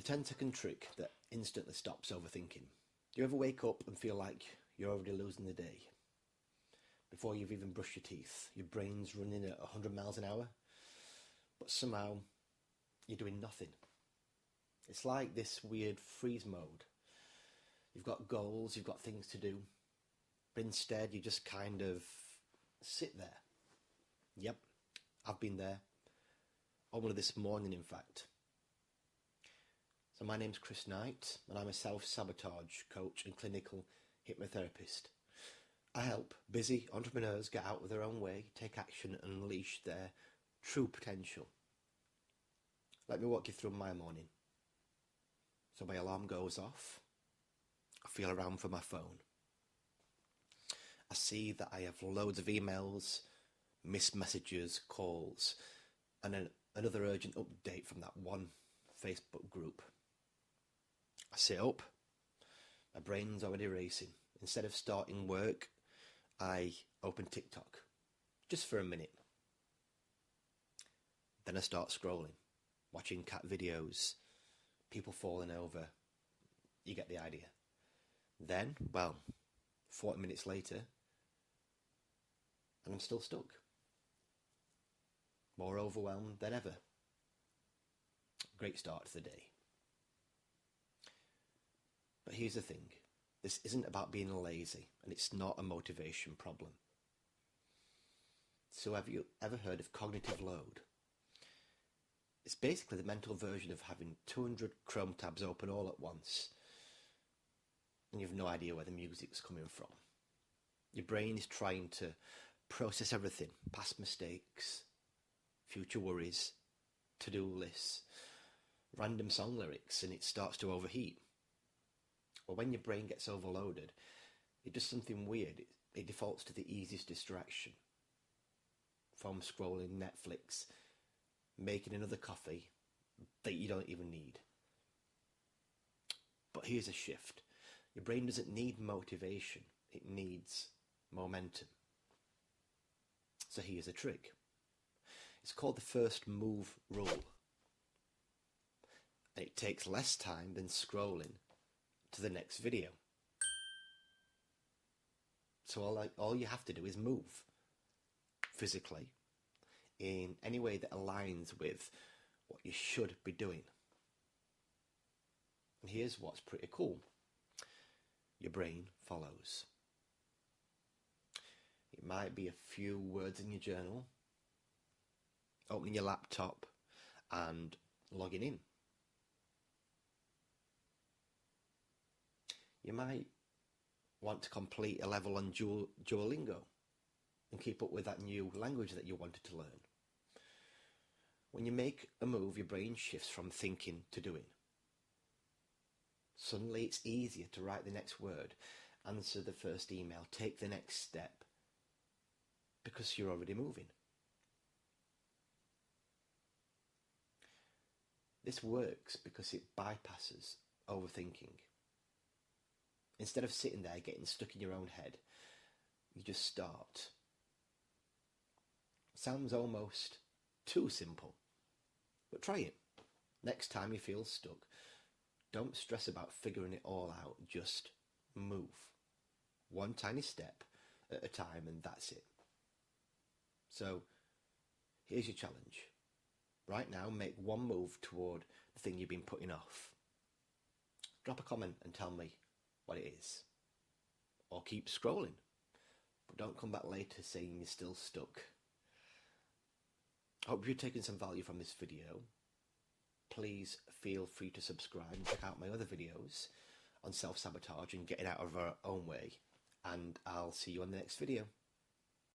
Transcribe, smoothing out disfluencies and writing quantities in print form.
The 10-second trick that instantly stops overthinking. Do you ever wake up and feel like you're already losing the day? Before you've even brushed your teeth, your brain's running at 100 miles an hour, but somehow you're doing nothing. It's like this weird freeze mode. You've got goals, you've got things to do, but instead you just kind of sit there. Yep, I've been there. Only this morning, in fact. So my name's Chris Knight, and I'm a self-sabotage coach and clinical hypnotherapist. I help busy entrepreneurs get out of their own way, take action, and unleash their true potential. Let me walk you through my morning. So my alarm goes off. I feel around for my phone. I see that I have loads of emails, missed messages, calls, and another urgent update from that one Facebook group. I sit up. My brain's already racing. Instead of starting work, I open TikTok, just for a minute. Then I start scrolling, watching cat videos, people falling over. You get the idea. Then, 40 minutes later, and I'm still stuck. More overwhelmed than ever. Great start to the day. But here's the thing. This isn't about being lazy, and it's not a motivation problem. So have you ever heard of cognitive load? It's basically the mental version of having 200 Chrome tabs open all at once, and you have no idea where the music's coming from. Your brain is trying to process everything, past mistakes, future worries, to-do lists, random song lyrics, and it starts to overheat. Well, when your brain gets overloaded, it does something weird. It defaults to the easiest distraction. Phone scrolling, Netflix, making another coffee that you don't even need. But here's a shift. Your brain doesn't need motivation. It needs momentum. So here's a trick. It's called the first move rule. And it takes less time than scrolling to the next video. So all you have to do is move physically in any way that aligns with what you should be doing. And here's what's pretty cool. Your brain follows. It might be a few words in your journal, opening your laptop and logging in. You might want to complete a level on Duolingo and keep up with that new language that you wanted to learn. When you make a move, your brain shifts from thinking to doing. Suddenly it's easier to write the next word, answer the first email, take the next step, because you're already moving. This works because it bypasses overthinking. Instead of sitting there getting stuck in your own head, you just start. Sounds almost too simple, but try it. Next time you feel stuck, don't stress about figuring it all out, just move. One tiny step at a time, and that's it. So, here's your challenge. Right now, make one move toward the thing you've been putting off. Drop a comment and tell me what it is. Or keep scrolling. But don't come back later saying you're still stuck. I hope you've taken some value from this video. Please feel free to subscribe and check out my other videos on self-sabotage and getting out of our own way. And I'll see you on the next video.